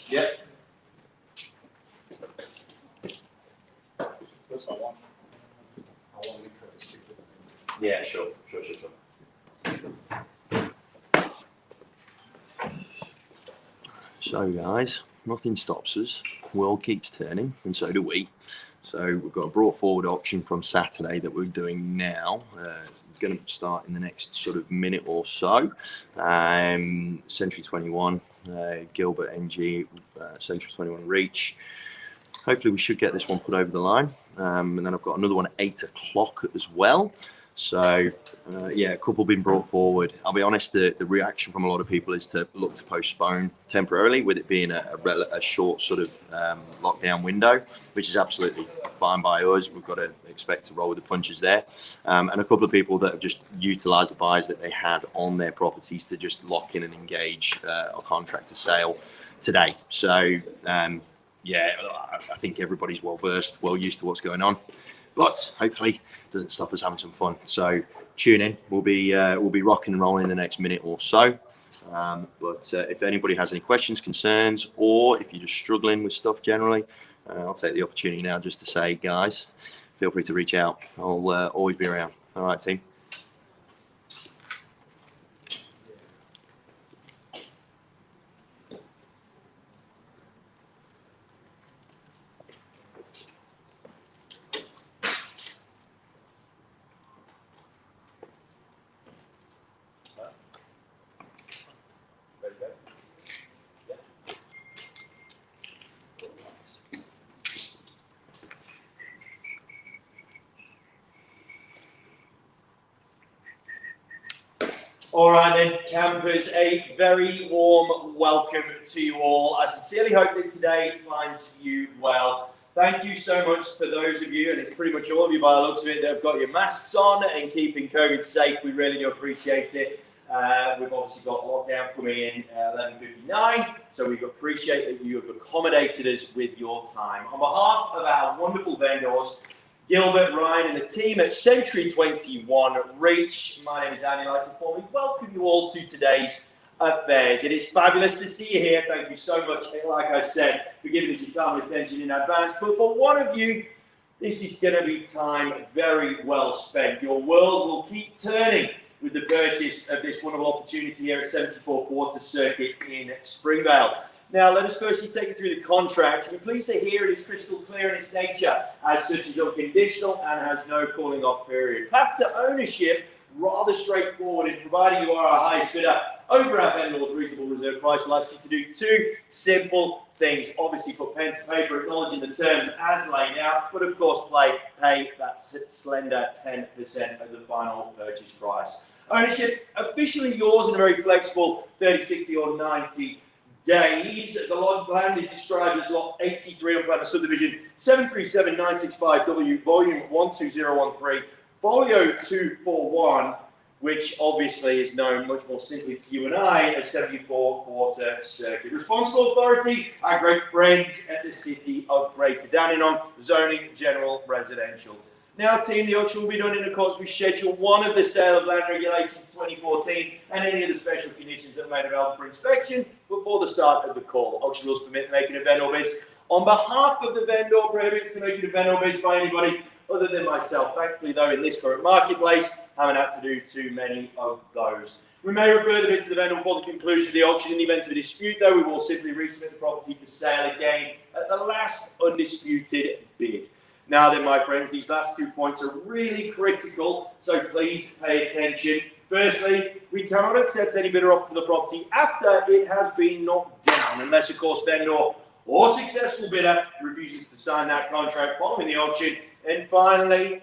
Yep. Yeah, sure. So guys, nothing stops us. World keeps turning, and so do we. So we've got a brought forward auction from Saturday that we're doing now. It's going to start in the next sort of minute or so. Century 21, Gilbert NG, Century 21 Reach. Hopefully we should get this one put over the line. And then I've got another one at 8 o'clock as well. So yeah, a couple been brought forward. I'll be honest, the reaction from a lot of people is to look to postpone temporarily, with it being a short sort of lockdown window, which is absolutely fine by us. We've got to expect to roll with the punches there. And a couple of people that have just utilised the buys that they had on their properties to just lock in and engage a contract to sale today. So yeah, I think everybody's well versed, well used to what's going on. But hopefully it doesn't stop us having some fun. So tune in. We'll be rocking and rolling in the next minute or so. But if anybody has any questions, concerns, or if you're just struggling with stuff generally, I'll take the opportunity now just to say, guys, feel free to reach out. I'll always be around. All right, team. All right then, campers, a very warm welcome to you all. I sincerely hope that today finds you well. Thank you so much for those of you, and it's pretty much all of you by the looks of it, that have got your masks on and keeping COVID safe. We really do appreciate it. We've obviously got lockdown coming in 11:59, so we appreciate that you have accommodated us with your time. On behalf of our wonderful vendors, Gilbert, Ryan, and the team at Century 21 Reach, my name is Andy. I'd like to formally welcome you all to today's affairs. It is fabulous to see you here. Thank you so much, like I said, for giving us your time and attention in advance. But for one of you, this is going to be time very well spent. Your world will keep turning with the purchase of this wonderful opportunity here at 74 Quarter Circuit in Springvale. Now, let us firstly take you through the contract. We're pleased to hear it is crystal clear in its nature, as such is unconditional and has no calling off period. Path to ownership, rather straightforward, in providing you are our highest bidder over our vendor's reasonable reserve price. We'll ask you to do two simple things. Obviously, put pen to paper, acknowledging the terms as laid out, but of course, pay that slender 10% of the final purchase price. Ownership, officially yours in a very flexible 30, 60, or 90 days. The land is described as Lot 83 on plan of subdivision 737965W, volume 12013, folio 241, which obviously is known much more simply to you and I as 74 Quarter Circuit. Responsible authority, our great friends at the City of Greater Dandenong, zoning general residential. Now, team, the auction will be done in accordance with Schedule 1 of the Sale of Land Regulations 2014 and any of the special conditions that are made available for inspection before the start of the call. Auction rules permit the making of vendor bids on behalf of the vendor, prohibits the making of vendor bids by anybody other than myself. Thankfully, though, in this current marketplace, I haven't had to do too many of those. We may refer the bid to the vendor before the conclusion of the auction. In the event of a dispute, though, we will simply resubmit the property for sale again at the last undisputed bid. Now then, my friends, these last 2 points are really critical, so please pay attention. Firstly, we cannot accept any bidder offer for the property after it has been knocked down, unless, of course, vendor or successful bidder refuses to sign that contract following the auction. And finally,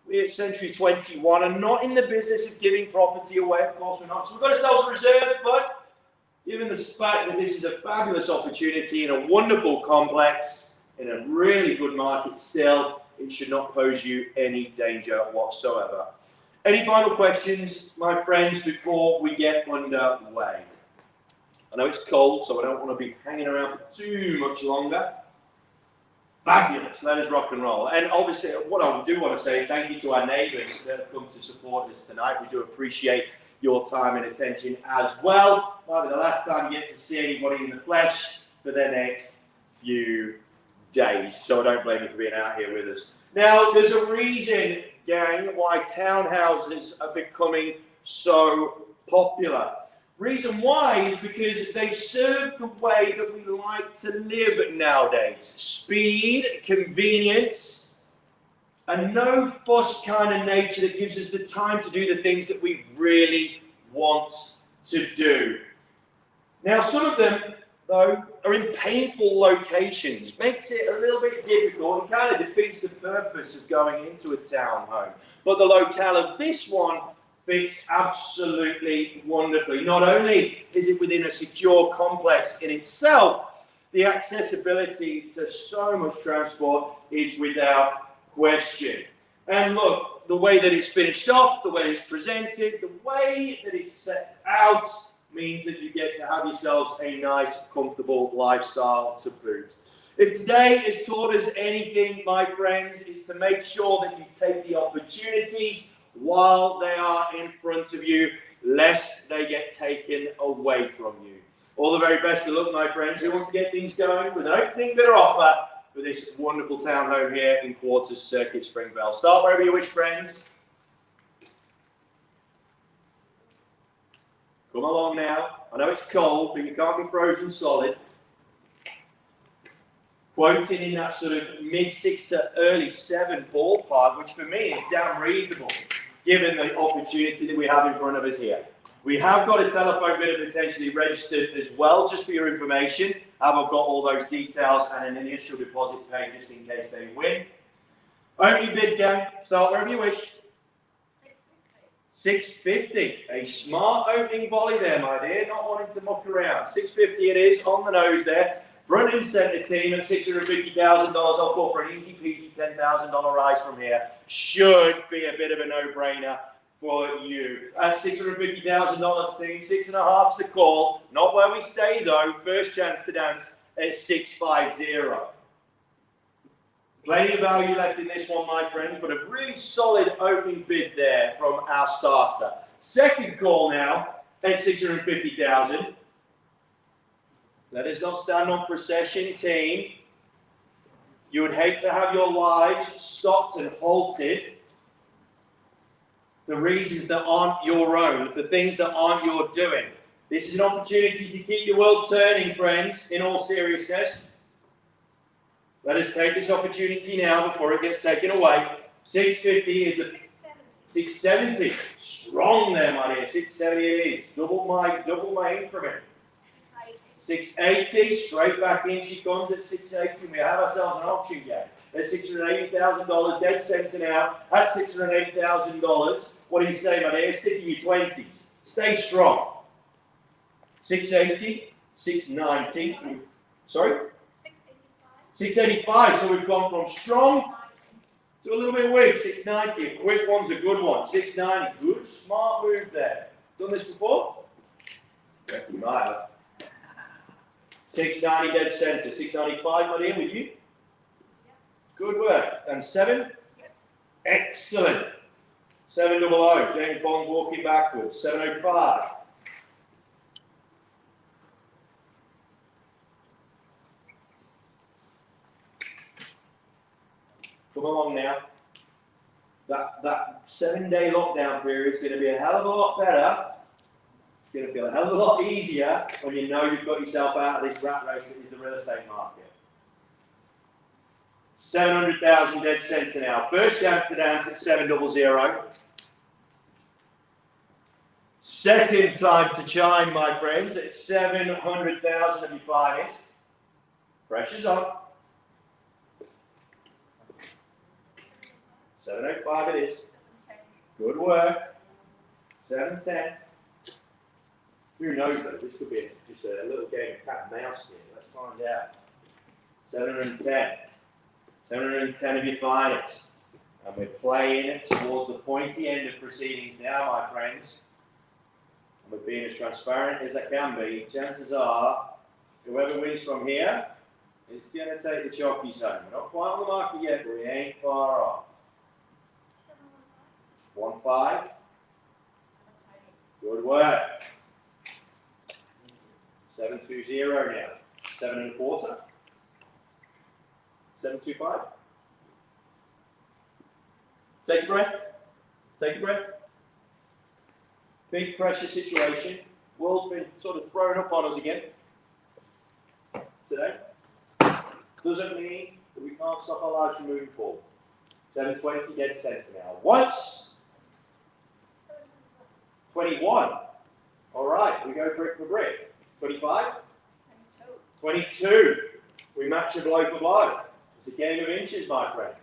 we at Century 21 are not in the business of giving property away. Of course, we're not. So we've got ourselves a reserve, but given the fact that this is a fabulous opportunity in a wonderful complex, in a really good market still, it should not pose you any danger whatsoever. Any final questions, my friends, before we get underway? I know it's cold, so I don't want to be hanging around for too much longer. Fabulous, let us rock and roll. And obviously, what I do want to say is thank you to our neighbours that have come to support us tonight. We do appreciate your time and attention as well. Might be the last time you get to see anybody in the flesh for the next few days. So I don't blame you for being out here with us. Now, there's a reason, gang, why townhouses are becoming so popular. Reason why is because they serve the way that we like to live nowadays. Speed, convenience, a no fuss kind of nature that gives us the time to do the things that we really want to do. Now, some of them, though, are in painful locations. Makes it a little bit difficult and kind of defeats the purpose of going into a townhome. But the locale of this one fits absolutely wonderfully. Not only is it within a secure complex in itself, the accessibility to so much transport is without question. And look, the way that it's finished off, the way it's presented, the way that it's set out means that you get to have yourselves a nice, comfortable lifestyle to boot. If today has taught us anything, my friends, is to make sure that you take the opportunities while they are in front of you, lest they get taken away from you. All the very best of luck, my friends. Who wants to get things going with an opening bid or offer for this wonderful townhome here in Quarters Circuit, Springvale? Start wherever you wish, friends. Come along now. I know it's cold, but you can't be frozen solid. Quoting in that sort of mid-6 to early 7 ballpark, which for me is damn reasonable, given the opportunity that we have in front of us here. We have got a telephone bidder potentially registered as well, just for your information. I've got all those details and an initial deposit paid just in case they win. Opening bid, gang. Start wherever you wish. 650. A smart opening volley there, my dear. Not wanting to muck around. 650 it is, on the nose there. Front and centre team at $650,000. I'll call for an easy peasy $10,000 rise from here. Should be a bit of a no-brainer for you. At $650,000 team, 6.5's the call. Not where we stay though. First chance to dance at 650. Plenty of value left in this one, my friends, but a really solid opening bid there from our starter. Second call now at $650,000. Let us not stand on procession, team. You would hate to have your lives stopped and halted. The reasons that aren't your own, the things that aren't your doing. This is an opportunity to keep the world turning, friends, in all seriousness. Let us take this opportunity now before it gets taken away. 650 is a 670. Strong there, my dear. 670 it is. Double my increment. 680, straight back in she comes at 680. We have ourselves an auction game at $680,000, dead center now at $680,000. What do you say, my dear? Stick in your 20s. Stay strong. 680, 690. Sorry? 685. So we've gone from strong to a little bit weak. 690. A quick one's a good one. 690. Good, smart move there. Done this before? Yeah, you might have. 690 dead center. 695, my dear, with you? Yep. Good work. And 7? Yep. Excellent. 700. James Bond's walking backwards. 705. Come along now. That 7-day lockdown period is going to be a hell of a lot better. It's going to feel a hell of a lot easier when you know you've got yourself out of this rat race that is the real estate market. 700,000 dead center now. First chance to dance at 700. Second time to chime, my friends, at 700,000 of your finest. Pressure's on. 705 it is. Good work. 710. Who knows though? This could be just a little game of cat and mouse here. Let's find out. 710. 710 of your finest. And we're playing towards the pointy end of proceedings now, my friends. And we're being as transparent as I can be. Chances are, whoever wins from here is going to take the chockies home. We're not quite on the market yet, but we ain't far off. 15. Good work. 720 now. 7 1/4. 725. Take a breath. Take a breath. Big pressure situation. World's been sort of thrown up on us again today. Doesn't mean that we can't stop our lives from moving forward. 720 dead center now. Once. 21. All right, we go brick for brick. 25. 22. We match a blow for blow. It's a game of inches, my friends.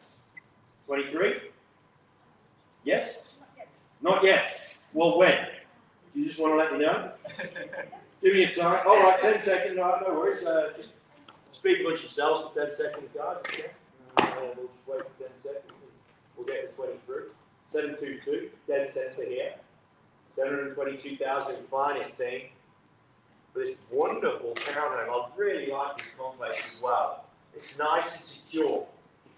23. Yes? Not yet. Well, when? Do you just want to let me know? Give me a time. All right, 10 seconds. All right, no worries. Just speak amongst yourselves for 10 seconds, guys. Okay. We'll just wait for 10 seconds. We'll get to 23. 722. Dead center here. 722,000 finest team. For this wonderful townhome. I really like this complex as well. It's nice and secure.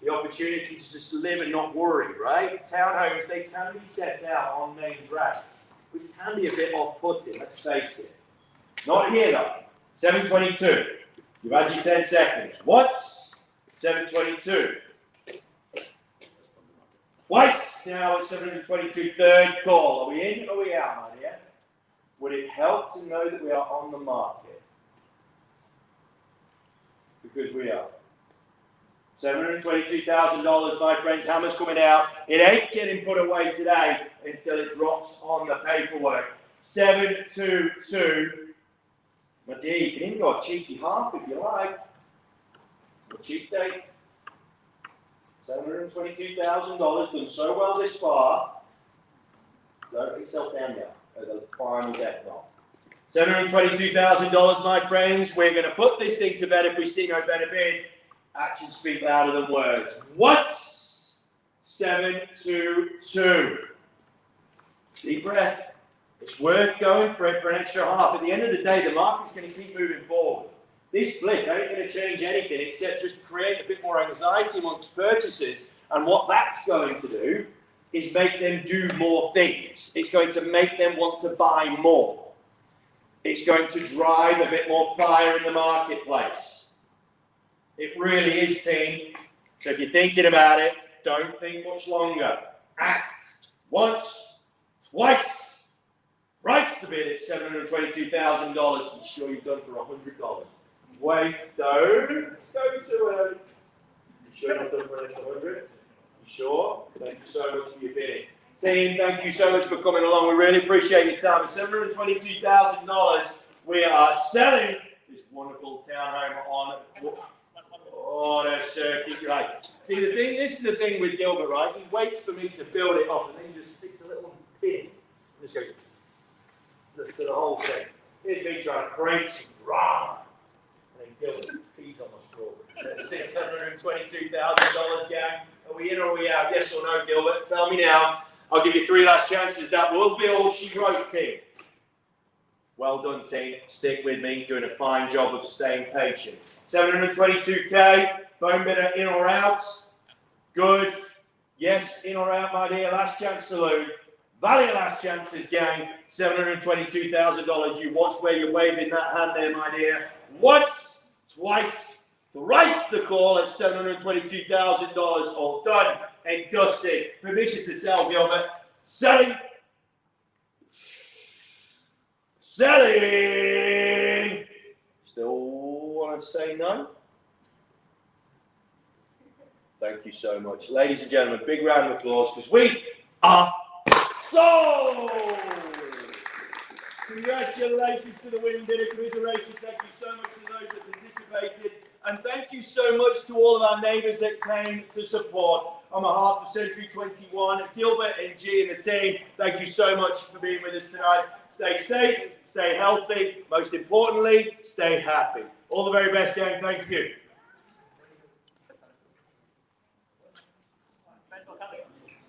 The opportunity to just live and not worry, right? Townhomes, they can be set out on main drags, which can be a bit off-putting, let's face it. Not here though. 722. You've had your 10 seconds. Once. 722. Twice. Now it's 722. Third call. Are we in or are we out, my dear? Would it help to know that we are on the market? Because we are. $722,000, my friends. Hammer's coming out. It ain't getting put away today until it drops on the paperwork. 722. My dear, you can even go a cheeky half if you like. A cheap date. $722,000. Done so well this far. Don't put yourself down now. The final death knot. $722,000, my friends. We're going to put this thing to bed if we see no better bid. Actions speak louder than words. What's 722? Deep breath. It's worth going for it for an extra half. At the end of the day, the market's going to keep moving forward. This split ain't going to change anything except just create a bit more anxiety amongst purchasers. And what that's going to do is make them do more things. It's going to make them want to buy more. It's going to drive a bit more fire in the marketplace. It really is, team. So if you're thinking about it, don't think much longer. Act. Once, twice. Price the bid at $722,000. Be sure you've done for $100. Wait, don't go too early. You sure you've done for an extra 100? You sure? Thank you so much for your bidding. Team, thank you so much for coming along. We really appreciate your time. At $722,000, we are selling this wonderful townhome on the circuit. Right. See, this is the thing with Gilbert, right? He waits for me to build it up, and then he just sticks a little pin and just goes to the whole thing. Here's me trying to crank some rah. And then Gilbert pees on my straw. $622,000, gang. Are we in or are we out? Yes or no, Gilbert? Tell me now. I'll give you 3 last chances. That will be all she wrote, team. Well done, team. Stick with me. Doing a fine job of staying patient. 722K. Phone bidder in or out? Good. Yes, in or out, my dear. Last chance saloon. Value last chances, gang. $722,000. You watch where you're waving that hand there, my dear. Once, twice, thrice the call at $722,000. All done and dusted. Permission to sell, Gilbert. Selling. Selling. Still want to say no? Thank you so much. Ladies and gentlemen, big round of applause because we are sold! Congratulations to the winning bidder. Commiserations. Thank you so much to those that participated. And thank you so much to all of our neighbours that came to support. On behalf of Century 21, Gilbert and G and the team, thank you so much for being with us tonight. Stay safe, stay healthy, most importantly, stay happy. All the very best, gang. Thank you.